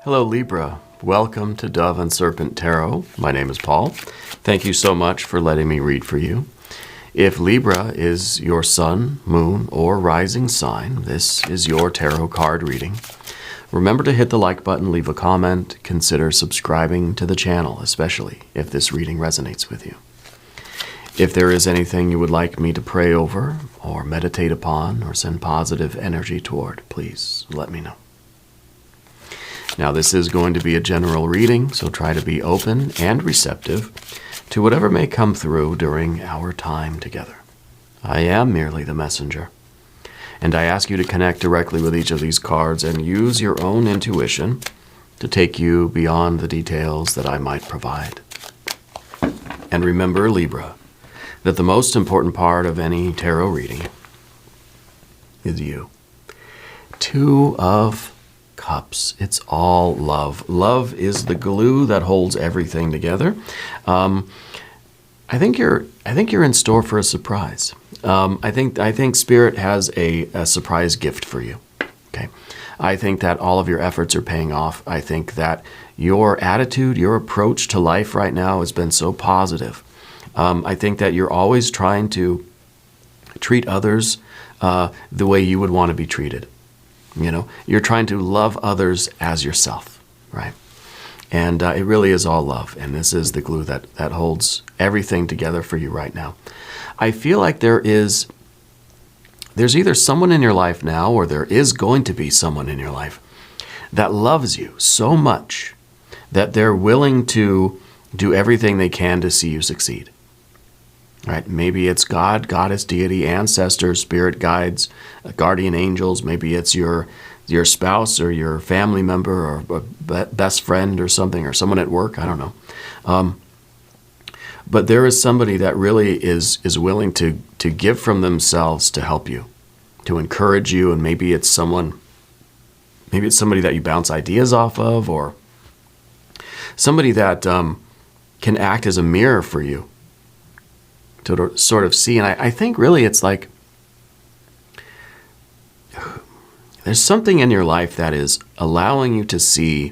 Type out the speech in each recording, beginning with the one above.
Hello Libra, welcome to Dove and Serpent Tarot. My name is Paul. Thank you so much for letting me read for you. If Libra is your sun, moon, or rising sign, this is your tarot card reading. Remember to hit the like button, leave a comment, consider subscribing to the channel, especially if this reading resonates with you. If there is anything you would like me to pray over, or meditate upon, or send positive energy toward, please let me know. Now, this is going to be a general reading, so try to be open and receptive to whatever may come through during our time together. I am merely the messenger, and I ask you to connect directly with each of these cards and use your own intuition to take you beyond the details that I might provide. And remember, Libra, that the most important part of any tarot reading is you. Two of Cups. It's all love. Love is the glue that holds everything together. I think you're in store for a surprise. I think Spirit has a surprise gift for you. Okay. I think that all of your efforts are paying off. I think that your attitude, your approach to life right now has been so positive. I think that you're always trying to treat others the way you would want to be treated. You know, you're trying to love others as yourself, right? And it really is all love. And this is the glue that holds everything together for you right now. I feel like there's either someone in your life now, or there is going to be someone in your life that loves you so much that they're willing to do everything they can to see you succeed. Right? Maybe it's God, goddess, deity, ancestors, spirit guides, guardian angels. Maybe it's your spouse or your family member or a best friend or something, or someone at work. I don't know. But there is somebody that really is willing to give from themselves to help you, to encourage you. And maybe it's somebody that you bounce ideas off of, or somebody that can act as a mirror for you to sort of see. And I think really it's like there's something in your life that is allowing you to see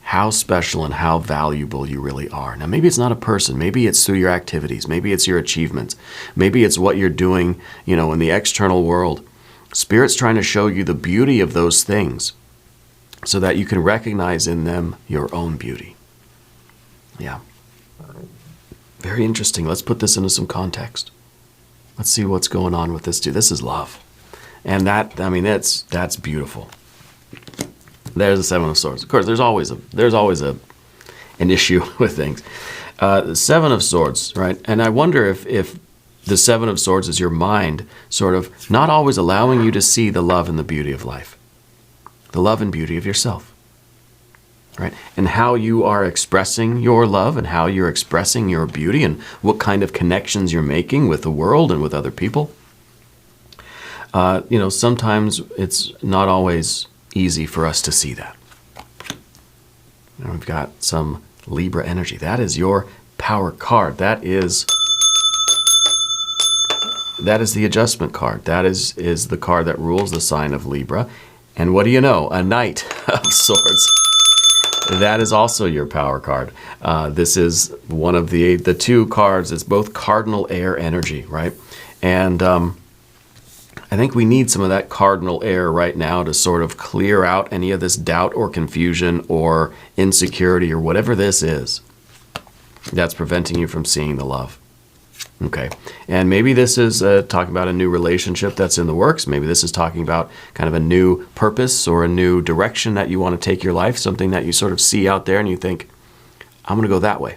how special and how valuable you really are. Now, maybe it's not a person. Maybe it's through your activities. Maybe it's your achievements. Maybe it's what you're doing, in the external world. Spirit's trying to show you the beauty of those things so that you can recognize in them your own beauty. Yeah. Very interesting. Let's put this into some context. Let's see what's going on with this too. This is love. And that's beautiful. There's the Seven of Swords. Of course, there's always an issue with things. The Seven of Swords, right? And I wonder if the Seven of Swords is your mind sort of not always allowing you to see the love and the beauty of life. The love and beauty of yourself. Right? And how you are expressing your love and how you're expressing your beauty and what kind of connections you're making with the world and with other people. Sometimes it's not always easy for us to see that. And we've got some Libra energy. That is your power card. That is the adjustment card. That is the card that rules the sign of Libra. And what do you know? A Knight of Swords. That is also your power card. This is one of the two cards. It's both cardinal air energy, right? And I think we need some of that cardinal air right now to sort of clear out any of this doubt or confusion or insecurity or whatever this is that's preventing you from seeing the love. Okay. And maybe this is talking about a new relationship that's in the works. Maybe this is talking about kind of a new purpose or a new direction that you want to take your life, something that you sort of see out there and you think, I'm going to go that way,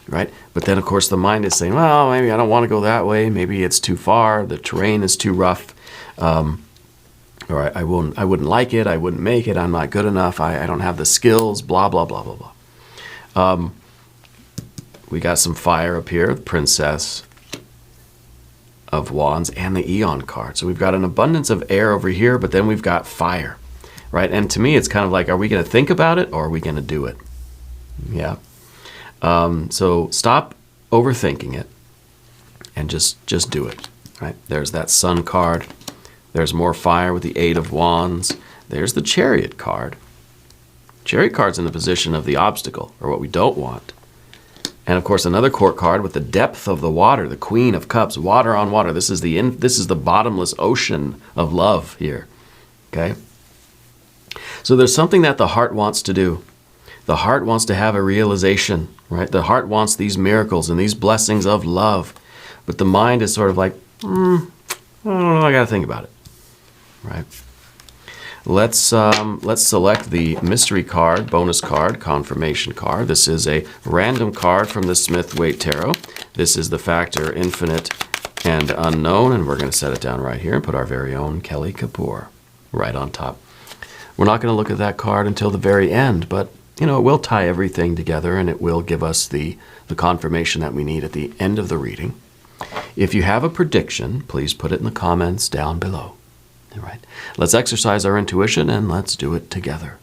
right? But then, of course, the mind is saying, well, maybe I don't want to go that way. Maybe it's too far. The terrain is too rough. Or I wouldn't like it. I wouldn't make it. I'm not good enough. I don't have the skills, blah, blah, blah, blah, blah. We got some fire up here, Princess of Wands and the Eon card. So we've got an abundance of air over here, but then we've got fire, right? And to me, it's kind of like, are we going to think about it or are we going to do it? Yeah. So stop overthinking it and just do it, right? There's that Sun card. There's more fire with the Eight of Wands. There's the Chariot card. Chariot card's in the position of the obstacle, or what we don't want. And of course, another court card with the depth of the water, the Queen of Cups, water on water. This is the bottomless ocean of love here. Okay? So there's something that the heart wants to do. The heart wants to have a realization, right? The heart wants these miracles and these blessings of love. But the mind is sort of like, I don't know, I got to think about it, right? Let's select the mystery card, bonus card, confirmation card. This is a random card from the Smith-Waite Tarot. This is the factor infinite and unknown, and we're going to set it down right here and put our very own Kelly Kapoor right on top. We're not going to look at that card until the very end, but it will tie everything together, and it will give us the confirmation that we need at the end of the reading. If you have a prediction, please put it in the comments down below. All right. Let's exercise our intuition and let's do it together.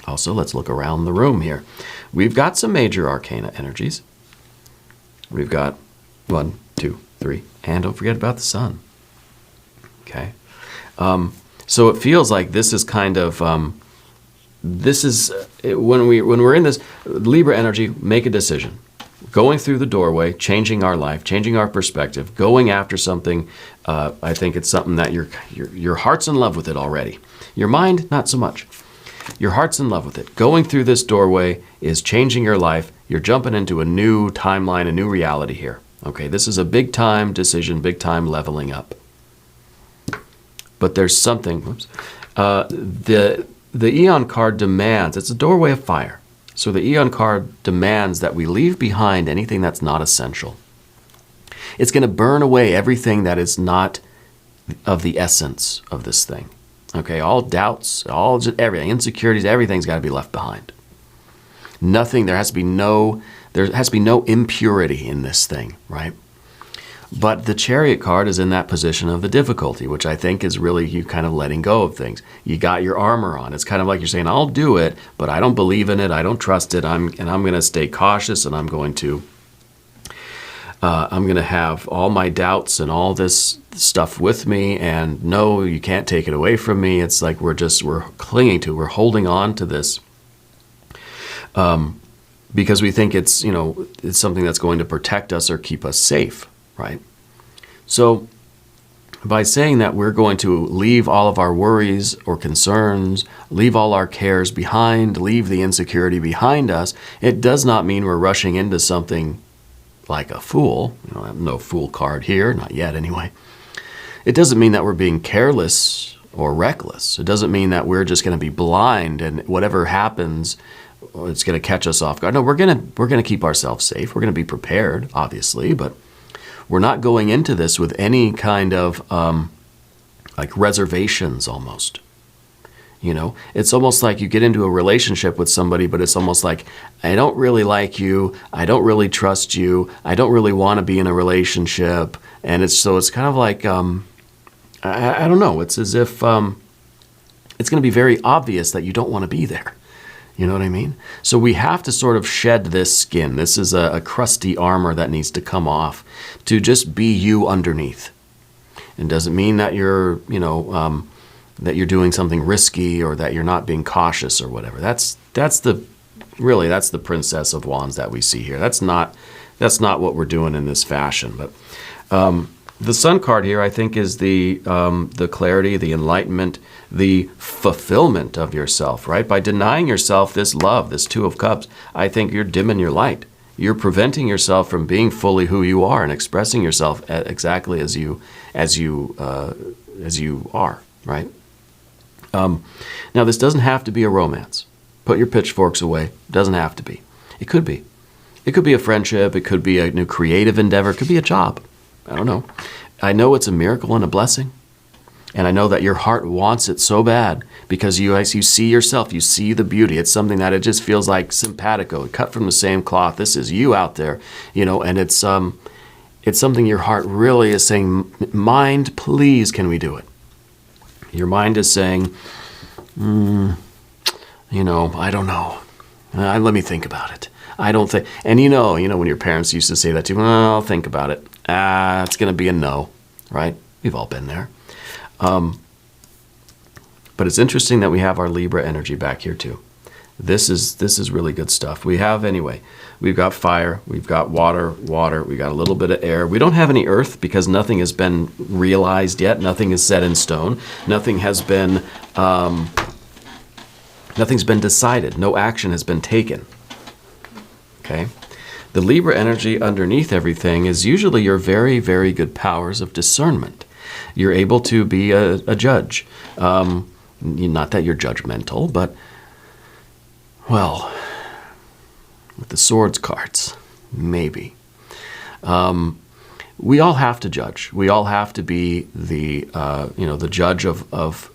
Also, let's look around the room here. We've got some major arcana energies. We've got 1, 2, 3, and don't forget about the sun. Okay. So it feels like this is kind of when we're in this Libra energy, make a decision. Going through the doorway, changing our life, changing our perspective, going after something. I think it's something that your heart's in love with it already. Your mind, not so much. Your heart's in love with it. Going through this doorway is changing your life. You're jumping into a new timeline, a new reality here. Okay, this is a big time decision, big time leveling up. But there's something, the Eon card demands, it's a doorway of fire. So the Eon card demands that we leave behind anything that's not essential. It's going to burn away everything that is not of the essence of this thing. Okay, all doubts, everything, insecurities, everything's got to be left behind. Nothing, there has to be no impurity in this thing, right? But the Chariot card is in that position of the difficulty, which I think is really you kind of letting go of things. You got your armor on. It's kind of like you're saying, I'll do it, but I don't believe in it. I don't trust it. I'm going to stay cautious, and I'm going to have all my doubts and all this stuff with me. And no, you can't take it away from me. It's like we're clinging to, we're holding on to this because we think it's something that's going to protect us or keep us safe. Right? So by saying that we're going to leave all of our worries or concerns, leave all our cares behind, leave the insecurity behind us, it does not mean we're rushing into something like a fool. I have no fool card here, not yet anyway. It doesn't mean that we're being careless or reckless. It doesn't mean that we're just going to be blind and whatever happens, it's going to catch us off guard. No, we're going to keep ourselves safe. We're going to be prepared, obviously, but we're not going into this with any kind of like reservations almost. It's almost like you get into a relationship with somebody, but it's almost like, I don't really like you. I don't really trust you. I don't really want to be in a relationship. And it's kind of like, I don't know. It's as if it's going to be very obvious that you don't want to be there. You know what I mean? So we have to sort of shed this skin. This is a crusty armor that needs to come off to just be you underneath. It doesn't mean that you're, that you're doing something risky or that you're not being cautious or whatever. That's the Princess of Wands that we see here. That's not what we're doing in this fashion. But the Sun card here, I think, is the clarity, the enlightenment, the fulfillment of yourself, right? By denying yourself this love, this Two of Cups, I think you're dimming your light. You're preventing yourself from being fully who you are and expressing yourself exactly as you are, right? Now, this doesn't have to be a romance. Put your pitchforks away. It doesn't have to be. It could be. It could be a friendship. It could be a new creative endeavor. It could be a job. I don't know. I know it's a miracle and a blessing. And I know that your heart wants it so bad because you see yourself, you see the beauty. It's something that it just feels like simpatico, cut from the same cloth. This is you out there, and it's something your heart really is saying, mind, please, can we do it? Your mind is saying, I don't know. Let me think about it. I don't think, and when your parents used to say that to you, well, I'll think about it. It's going to be a no, right? We've all been there. But it's interesting that we have our Libra energy back here too. This is really good stuff. We've got fire, we've got water, we got a little bit of air. We don't have any earth because nothing has been realized yet. Nothing is set in stone. Nothing's been decided. No action has been taken. Okay? The Libra energy underneath everything is usually your very, very good powers of discernment. You're able to be a judge. Not that you're judgmental, but, well, with the swords cards, maybe. We all have to judge. We all have to be the judge of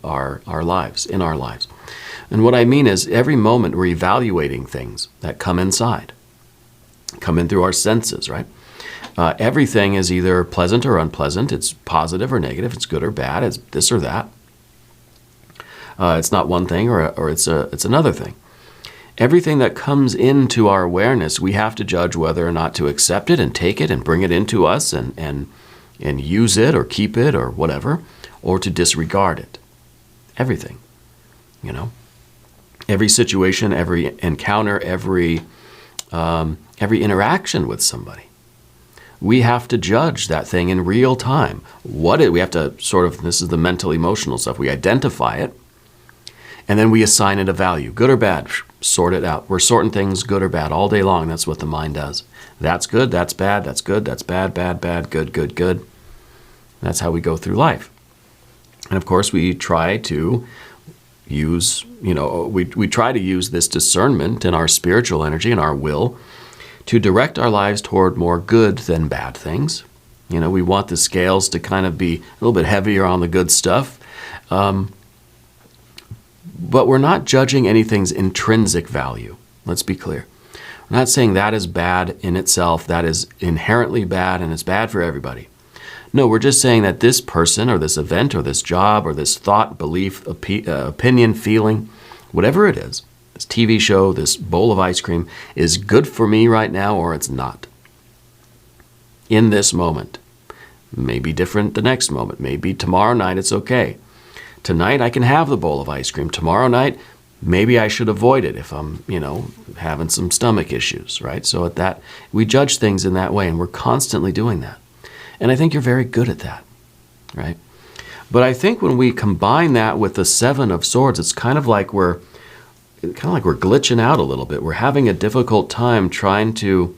our lives, in our lives. And what I mean is every moment we're evaluating things that come inside, come in through our senses, right? Everything is either pleasant or unpleasant. It's positive or negative. It's good or bad. It's this or that. It's not one thing or it's another thing. Everything that comes into our awareness, we have to judge whether or not to accept it and take it and bring it into us and use it or keep it or whatever, or to disregard it. Everything, Every situation, every encounter, every interaction with somebody. We have to judge that thing in real time. We have to this is the mental emotional stuff. We identify it, and then we assign it a value, good or bad, sort it out. We're sorting things good or bad all day long. That's what the mind does. That's good, that's bad, that's good, that's bad, bad, bad, good, good, good. That's how we go through life. And of course, we try to use, we try to use this discernment in our spiritual energy and our will to direct our lives toward more good than bad things. We want the scales to kind of be a little bit heavier on the good stuff. But we're not judging anything's intrinsic value. Let's be clear. We're not saying that is bad in itself, that is inherently bad and it's bad for everybody. No, we're just saying that this person or this event or this job or this thought, belief, opinion, feeling, whatever it is, this TV show, this bowl of ice cream, is good for me right now or it's not. In this moment. Maybe different the next moment. Maybe tomorrow night it's okay. Tonight I can have the bowl of ice cream. Tomorrow night, maybe I should avoid it if I'm, having some stomach issues, right? So at that, we judge things in that way, and we're constantly doing that. And I think you're very good at that, right? But I think when we combine that with the Seven of Swords, it's kind of like we're glitching out a little bit. We're having a difficult time trying to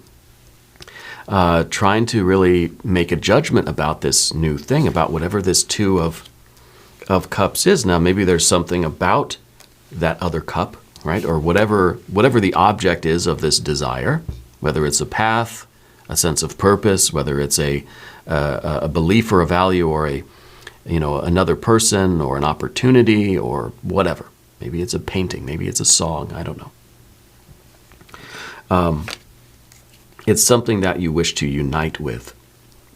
really make a judgment about this new thing, about whatever this Two of Cups is. Now, maybe there's something about that other cup, right? Or whatever the object is of this desire, whether it's a path, a sense of purpose, whether it's a belief or a value or another person or an opportunity or whatever. Maybe it's a painting, maybe it's a song, I don't know. It's something that you wish to unite with.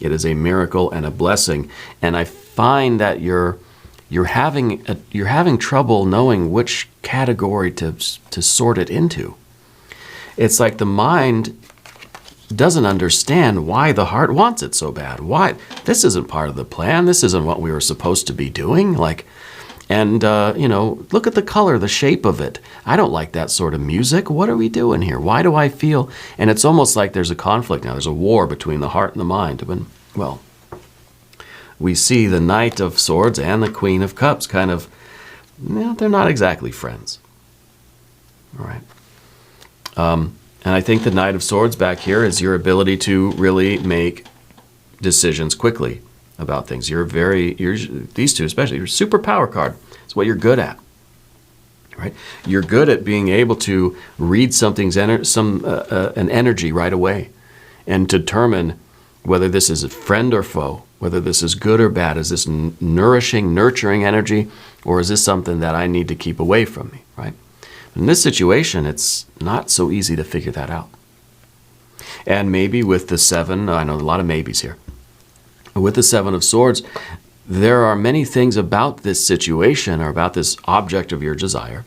It is a miracle and a blessing, and I find that you're having trouble knowing which category to sort it into. It's like the mind doesn't understand why the heart wants it so bad. Why? This isn't part of the plan. This isn't what we were supposed to be doing. Look at the color, the shape of it. I don't like that sort of music. What are we doing here? Why do I feel? And it's almost like there's a conflict now. There's a war between the heart and the mind. We see the Knight of Swords and the Queen of Cups kind of, they're not exactly friends. All right. And I think the Knight of Swords back here is your ability to really make decisions quickly about things. These two especially, your superpower card. It's what you're good at. Right? You're good at being able to read an energy right away and determine whether this is a friend or foe, whether this is good or bad. Is this nourishing, nurturing energy, or is this something that I need to keep away from me, right? In this situation, it's not so easy to figure that out. And maybe with the Seven, I know a lot of maybes here. With the Seven of Swords, there are many things about this situation or about this object of your desire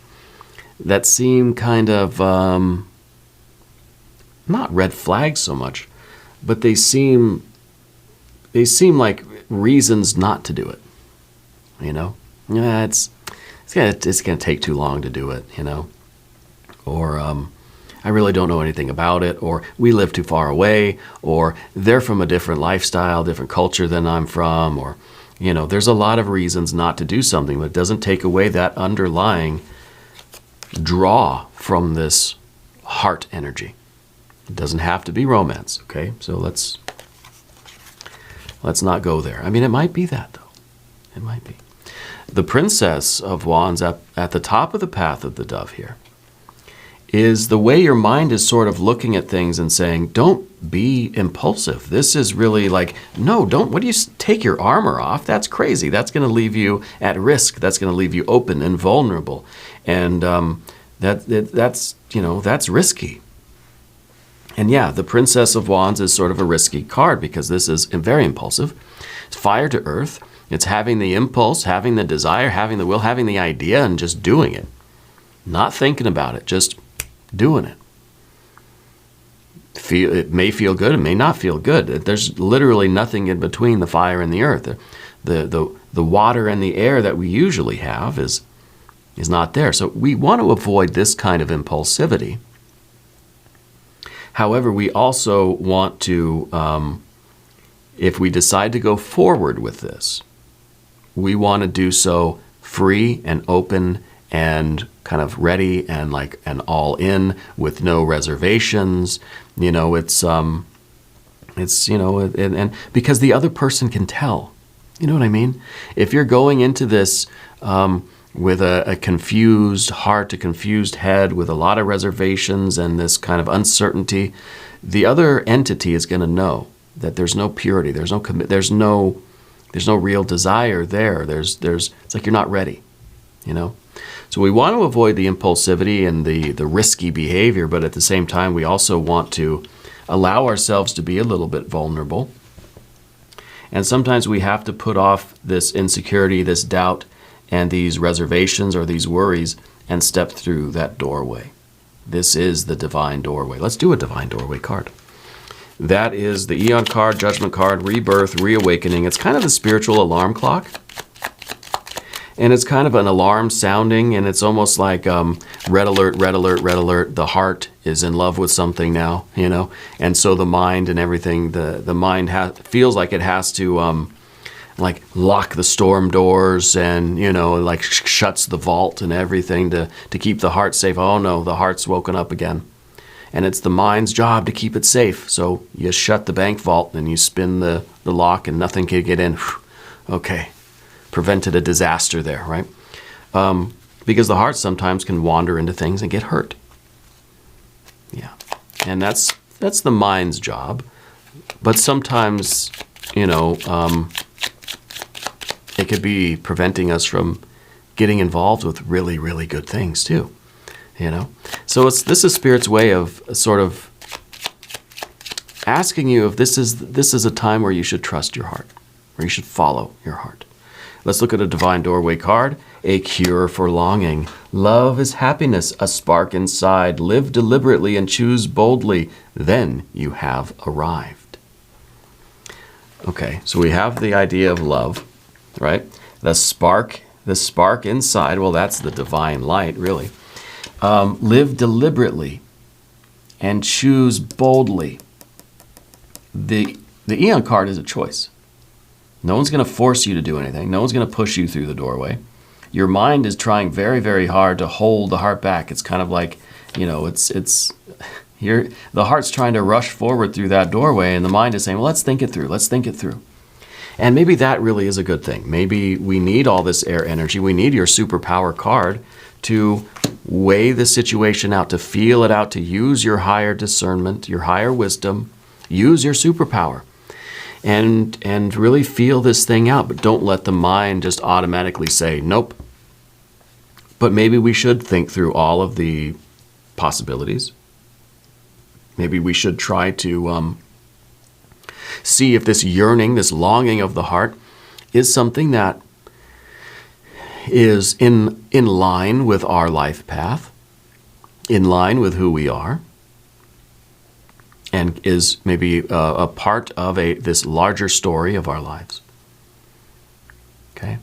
that seem kind of, not red flags so much, but they seem like reasons not to do it. It's gonna take too long to do it. or I really don't know anything about it, or we live too far away, or they're from a different lifestyle, different culture than I'm from, or, there's a lot of reasons not to do something, but it doesn't take away that underlying draw from this heart energy. It doesn't have to be romance, okay? So let's not go there. I mean, it might be that, though. It might be. The Princess of Wands at the top of the path of the dove here is the way your mind is sort of looking at things and saying, don't be impulsive. This is really like, no, what do you take your armor off? That's crazy. That's going to leave you at risk. That's going to leave you open and vulnerable. And that's risky. And yeah, the Princess of Wands is sort of a risky card because this is very impulsive. It's fire to earth. It's having the impulse, having the desire, having the will, having the idea, and just doing it. Not thinking about it, just doing it. It may feel good, it may not feel good. There's literally nothing in between the fire and the earth. The water and the air that we usually have is not there. So we want to avoid this kind of impulsivity. However, we also want to, if we decide to go forward with this, we want to do so free and open and kind of ready and all in with no reservations. It's and because the other person can tell. You know what I mean? If you're going into this with a confused heart, a confused head, with a lot of reservations and this kind of uncertainty, the other entity is going to know that there's no purity, there's no real desire there. It's like you're not ready, So we want to avoid the impulsivity and the risky behavior, but at the same time, we also want to allow ourselves to be a little bit vulnerable. And sometimes we have to put off this insecurity, this doubt, and these reservations or these worries and step through that doorway. This is the divine doorway. Let's do a divine doorway card. That is the Eon card, Judgment card, Rebirth, Reawakening. It's kind of the spiritual alarm clock. And it's kind of an alarm sounding, and it's almost like red alert, red alert, red alert. The heart is in love with something now, And so the mind and everything, the mind feels like it has to lock the storm doors and, shuts the vault and everything to keep the heart safe. Oh no, the heart's woken up again. And it's the mind's job to keep it safe. So you shut the bank vault and you spin the lock and nothing can get in. Okay. Prevented a disaster there, right? Because the heart sometimes can wander into things and get hurt. Yeah. And that's the mind's job. But sometimes, it could be preventing us from getting involved with really, really good things too. So this is Spirit's way of sort of asking you if this is a time where you should trust your heart, where you should follow your heart. Let's look at a divine doorway card. A cure for longing. Love is happiness, a spark inside. Live deliberately and choose boldly. Then you have arrived. Okay, so we have the idea of love, right? The spark inside, well, that's the divine light, really. Live deliberately and choose boldly. The Eon card is a choice. No one's going to force you to do anything. No one's going to push you through the doorway. Your mind is trying very, very hard to hold the heart back. It's kind of like, it's here. The heart's trying to rush forward through that doorway, and the mind is saying, well, let's think it through. Let's think it through. And maybe that really is a good thing. Maybe we need all this air energy. We need your superpower card to weigh the situation out, to feel it out, to use your higher discernment, your higher wisdom, use your superpower. And really feel this thing out, but don't let the mind just automatically say, nope. But maybe we should think through all of the possibilities. Maybe we should try to see if this yearning, this longing of the heart is something that is in line with our life path, in line with who we are, and is maybe a part of this larger story of our lives. Okay?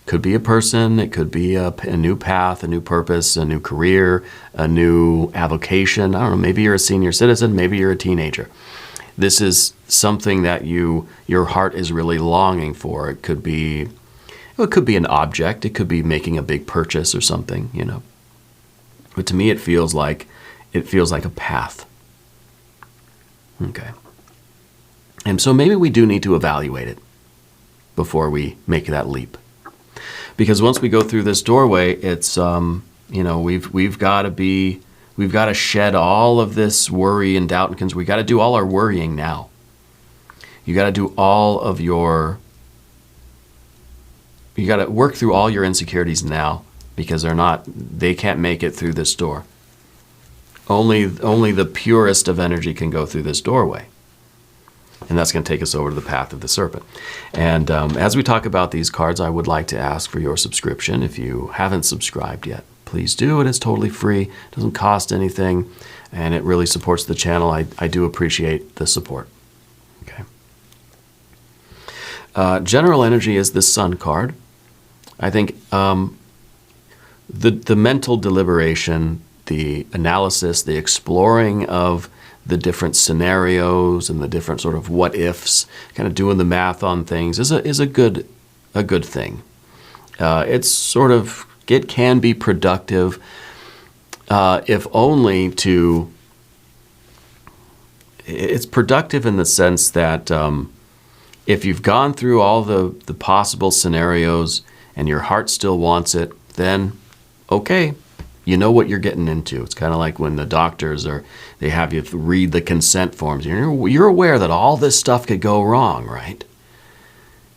Could be a person, it could be a new path, a new purpose, a new career, a new avocation. I don't know, maybe you're a senior citizen, maybe you're a teenager. This is something that your heart is really longing for. It could be an object, it could be making a big purchase or something, you know. But to me it feels like a path. Okay. And so maybe we do need to evaluate it before we make that leap. Because once we go through this doorway, it's we've got to shed all of this worry and doubt and concern. We got to do all our worrying now. You got to do you got to work through all your insecurities now, because they can't make it through this door. Only the purest of energy can go through this doorway. And that's going to take us over to the path of the serpent. And as we talk about these cards, I would like to ask for your subscription. If you haven't subscribed yet, please do. It is totally free. It doesn't cost anything. And it really supports the channel. I do appreciate the support. Okay. General energy is the Sun card. I think the mental deliberation, the analysis, the exploring of the different scenarios and the different sort of what ifs, kind of doing the math on things is a good thing. It can be productive, if only to. It's productive in the sense that if you've gone through all the possible scenarios and your heart still wants it, then okay. You know what you're getting into. It's kind of like when the doctors they have you read the consent forms. You're aware that all this stuff could go wrong, right?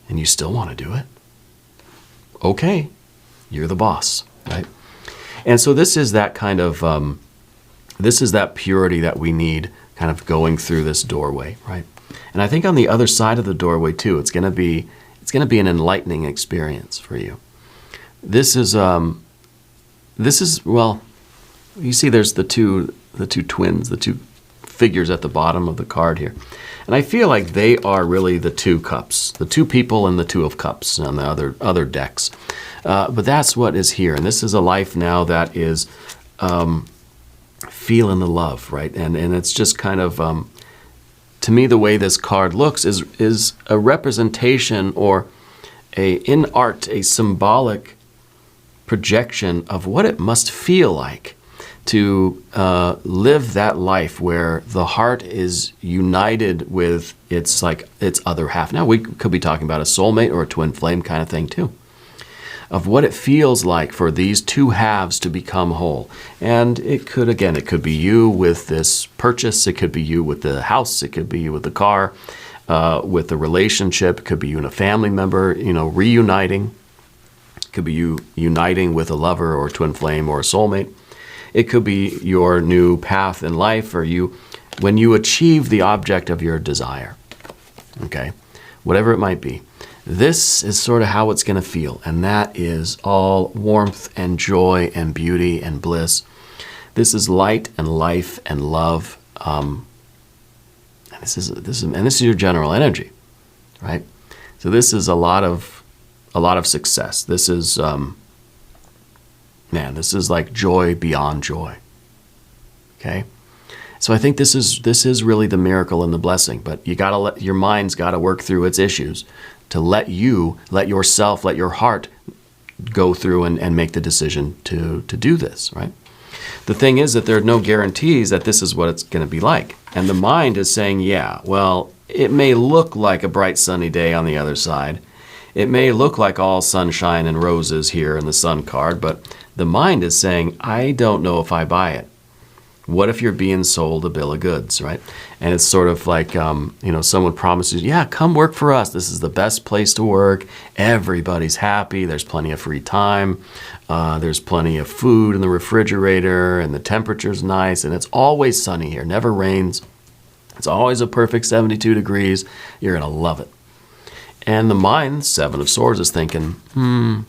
And you still want to do it. Okay, you're the boss, right? And so this is that kind of, this is that purity that we need kind of going through this doorway, right? And I think on the other side of the doorway too, it's going to be an enlightening experience for you. This is, well, you see there's the two twins, the two figures at the bottom of the card here. And I feel like they are really the two cups, the two people and the two of cups on the other decks. But that's what is here. And this is a life now that is feeling the love, right? And it's just kind of, to me, the way this card looks is a representation or in art, a symbolic projection of what it must feel like to live that life where the heart is united with its other half. Now we could be talking about a soulmate or a twin flame kind of thing too, of what it feels like for these two halves to become whole. And it could be you with this purchase, it could be you with the house, it could be you with the car, with the relationship, it could be you and a family member, reuniting. Could be you uniting with a lover or a twin flame or a soulmate. It could be your new path in life, or when you achieve the object of your desire. Okay? Whatever it might be. This is sort of how it's going to feel, and that is all warmth and joy and beauty and bliss. This is light and life and love. And this is your general energy, right? So this is a lot of success. This is, this is like joy beyond joy. Okay? So I think this is really the miracle and the blessing, but your mind's got to work through its issues to let yourself, let your heart go through and make the decision to do this, right? The thing is that there are no guarantees that this is what it's going to be like. And the mind is saying, yeah, well, it may look like a bright sunny day on the other side. It may look like all sunshine and roses here in the Sun card, but the mind is saying, I don't know if I buy it. What if you're being sold a bill of goods, right? And it's sort of like, someone promises, yeah, come work for us. This is the best place to work. Everybody's happy. There's plenty of free time. There's plenty of food in the refrigerator, and the temperature's nice, and it's always sunny here. Never rains. It's always a perfect 72 degrees. You're going to love it. And the mind, Seven of Swords, is thinking, I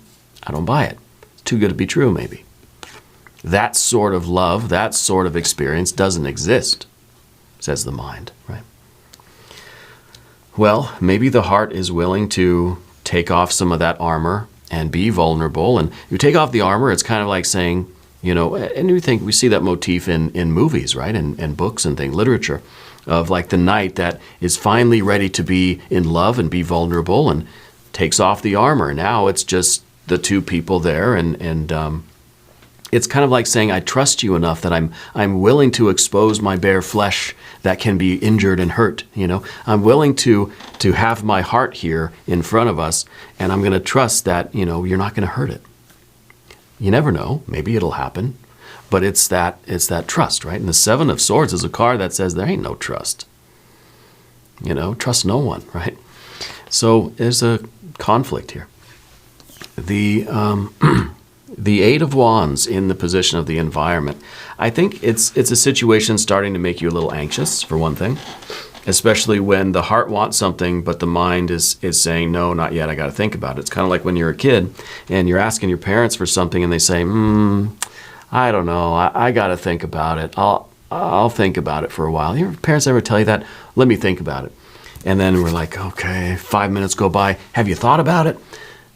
don't buy it. It's too good to be true, maybe. That sort of love, that sort of experience doesn't exist, says the mind, right? Well, maybe the heart is willing to take off some of that armor and be vulnerable. And you take off the armor, it's kind of like saying, you know, and you think we see that motif in movies, right? And books and things, literature, of like the knight that is finally ready to be in love and be vulnerable and takes off the armor. Now it's just the two people there, and it's kind of like saying, I trust you enough that I'm willing to expose my bare flesh that can be injured and hurt. You know, I'm willing to have my heart here in front of us, and I'm going to trust that, you know, you're not going to hurt it. You never know. Maybe it'll happen. But it's that trust, right? And the Seven of Swords is a card that says there ain't no trust. You know, trust no one, right? So there's a conflict here. The Eight of Wands in the position of the environment. I think it's a situation starting to make you a little anxious, for one thing, especially when the heart wants something, but the mind is saying, no, not yet, I got to think about it. It's kind of like when you're a kid and you're asking your parents for something and they say, I don't know, I got to think about it. I'll think about it for a while. Your parents ever tell you that? Let me think about it. And then we're like, okay, 5 minutes go by. Have you thought about it?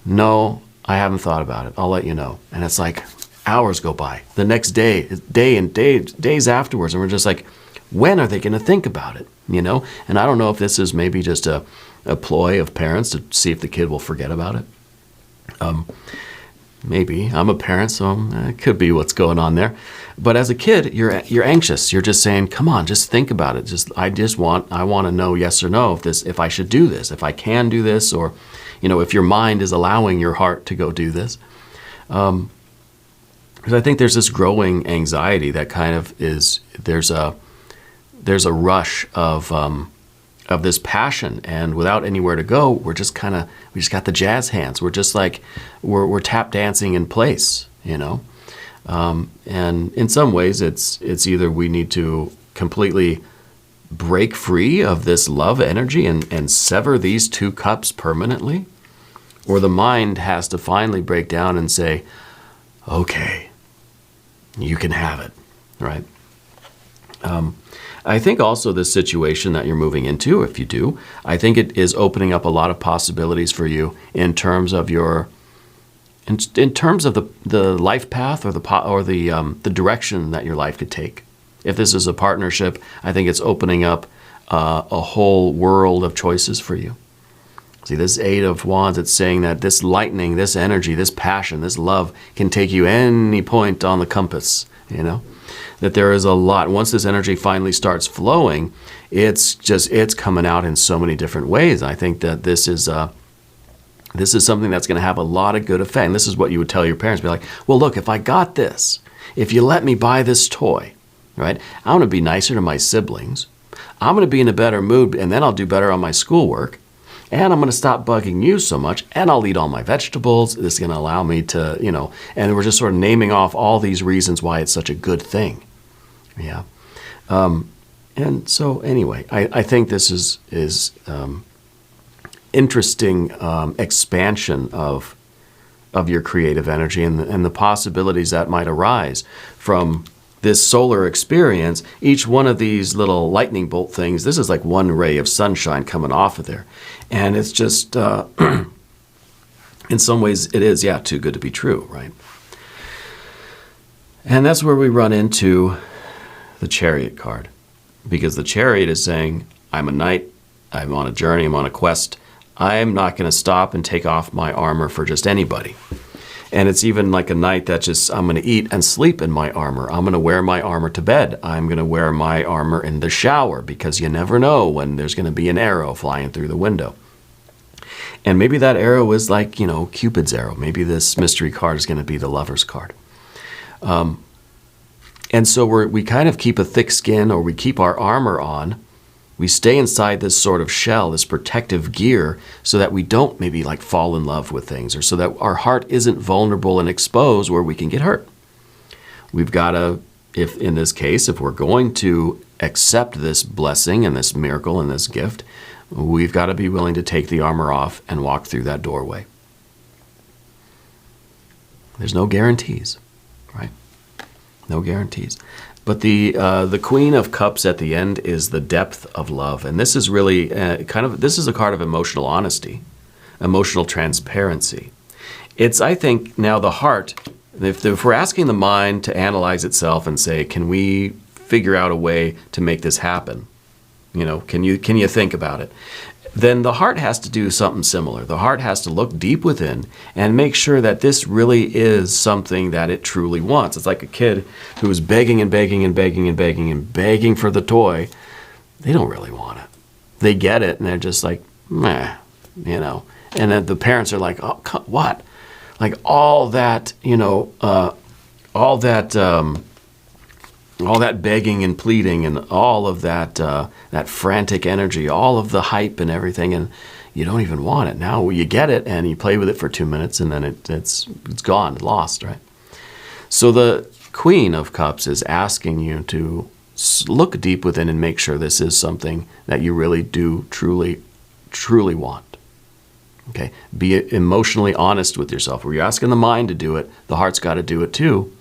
No, I haven't thought about it. I'll let you know. And it's like hours go by. The next day and days afterwards. And we're just like, when are they going to think about it? You know? And I don't know if this is maybe just a ploy of parents to see if the kid will forget about it. Maybe. I'm a parent, so it could be what's going on there. But as a kid, you're anxious. You're just saying, come on, just think about it. I want to know yes or no if I should do this, if I can do this, or, you know, if your mind is allowing your heart to go do this. Because I think there's this growing anxiety that kind of there's a rush of this passion, and without anywhere to go, we just got the jazz hands. We're just like we're tap dancing in place, you know. And in some ways, it's either we need to completely break free of this love energy and sever these two cups permanently, or the mind has to finally break down and say, okay, you can have it, right? I think also this situation that you're moving into, if you do, I think it is opening up a lot of possibilities for you in terms of the life path or the direction that your life could take. If this is a partnership, I think it's opening up a whole world of choices for you. See, this Eight of Wands, it's saying that this lightning, this energy, this passion, this love can take you any point on the compass, you know? That there is a lot. Once this energy finally starts flowing, it's coming out in so many different ways. I think that this is something that's going to have a lot of good effect. And this is what you would tell your parents. Be like, well, look, if I got this, if you let me buy this toy, right, I'm going to be nicer to my siblings. I'm going to be in a better mood, and then I'll do better on my schoolwork. And I'm going to stop bugging you so much, and I'll eat all my vegetables. This is going to allow me to, you know, and we're just sort of naming off all these reasons why it's such a good thing. Yeah. And so anyway, I think this is interesting expansion of your creative energy and the possibilities that might arise from this solar experience. Each one of these little lightning bolt things, this is like one ray of sunshine coming off of there. And it's just, in some ways it is, yeah, too good to be true, right? And that's where we run into the Chariot card. Because the Chariot is saying, I'm a knight, I'm on a journey, I'm on a quest. I'm not going to stop and take off my armor for just anybody. And it's even like a knight that just, I'm going to eat and sleep in my armor. I'm going to wear my armor to bed. I'm going to wear my armor in the shower, because you never know when there's going to be an arrow flying through the window. And maybe that arrow is like, you know, Cupid's arrow. Maybe this mystery card is going to be the Lover's card. And so we kind of keep a thick skin, or we keep our armor on. We stay inside this sort of shell, this protective gear, so that we don't maybe like fall in love with things, or so that our heart isn't vulnerable and exposed where we can get hurt. We've got to, if in this case, if we're going to accept this blessing and this miracle and this gift, we've got to be willing to take the armor off and walk through that doorway. There's no guarantees, right? No guarantees. But the Queen of Cups at the end is the depth of love. And this is really this is a card of emotional honesty, emotional transparency. It's, I think, now the heart, if we're asking the mind to analyze itself and say, can we figure out a way to make this happen? You know, can you think about it? Then the heart has to do something similar. The heart has to look deep within and make sure that this really is something that it truly wants. It's like a kid who is begging and begging and begging and begging and begging for the toy. They don't really want it. They get it and they're just like, meh, you know. And then the parents are like, oh, what? Like all that, you know, all that begging and pleading and all of that that frantic energy, all of the hype and everything, and you don't even want it. Now you get it and you play with it for 2 minutes and then it's gone, lost, right? So the Queen of Cups is asking you to look deep within and make sure this is something that you really do truly want. Okay, be emotionally honest with yourself. Where you're asking the mind to do it, the heart's got to do it too.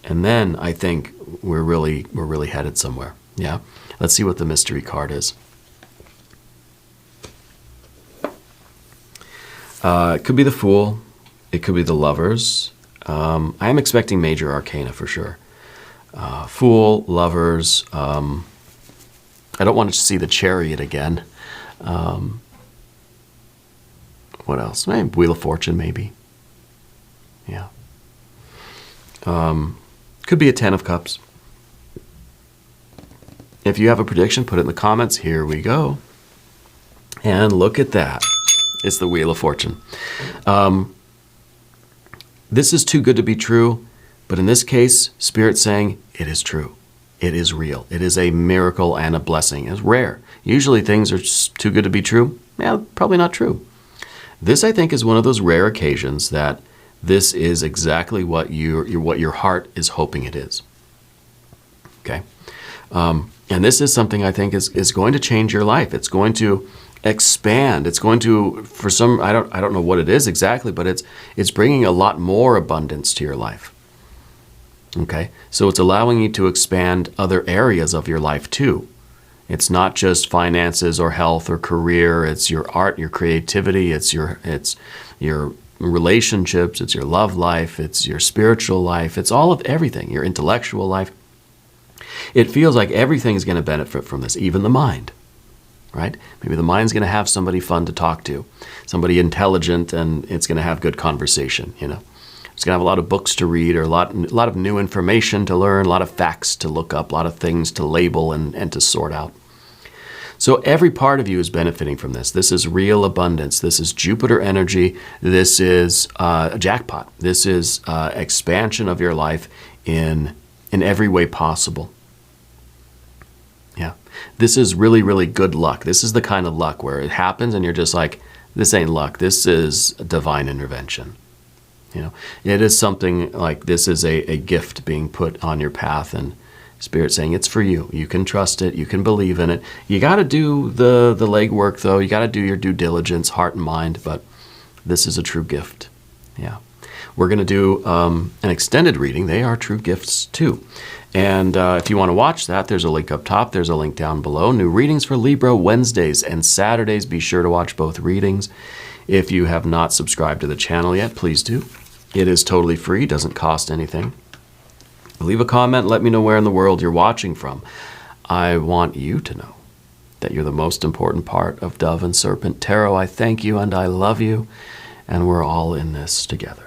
And then I think we're really headed somewhere. Yeah. Let's see what the mystery card is. It could be the Fool. It could be the Lovers. I am expecting major arcana for sure. Fool, Lovers. I don't want to see the Chariot again. What else? Maybe Wheel of Fortune, maybe. Yeah. Could be a 10 of Cups. If you have a prediction, put it in the comments. Here we go. And look at that. It's the Wheel of Fortune. This is too good to be true, but in this case, Spirit's saying it is true. It is real. It is a miracle and a blessing. It's rare. Usually things are just too good to be true. Yeah, probably not true. This, I think, is one of those rare occasions that this is exactly what your heart is hoping it is. Okay? And this is something I think is going to change your life. It's going to expand. It's going to, for some, I don't know what it is exactly, but it's bringing a lot more abundance to your life. Okay? So it's allowing you to expand other areas of your life too. It's not just finances or health or career. It's your art, your creativity. It's your relationships. It's your love life. It's your spiritual life. It's all of everything. Your intellectual life. It feels like everything is going to benefit from this, even the mind, right? Maybe the mind's going to have somebody fun to talk to, somebody intelligent, and it's going to have good conversation. You know, it's going to have a lot of books to read, or a lot of new information to learn, a lot of facts to look up, a lot of things to label and to sort out. So every part of you is benefiting from this. This is real abundance. This is Jupiter energy. This is a jackpot. This is expansion of your life in every way possible. Yeah. This is really, really good luck. This is the kind of luck where it happens and you're just like, this ain't luck. This is divine intervention. You know, it is something like this is a gift being put on your path, and Spirit saying it's for you. You can trust it. You can believe in it. You got to do the legwork, though. You got to do your due diligence, heart and mind, but this is a true gift. Yeah. We're going to do an extended reading. They are true gifts, too. And if you want to watch that, there's a link up top. There's a link down below. New readings for Libra Wednesdays and Saturdays. Be sure to watch both readings. If you have not subscribed to the channel yet, please do. It is totally free. Doesn't cost anything. Leave a comment. Let me know where in the world you're watching from. I want you to know that you're the most important part of Dove and Serpent Tarot. I thank you and I love you. And we're all in this together.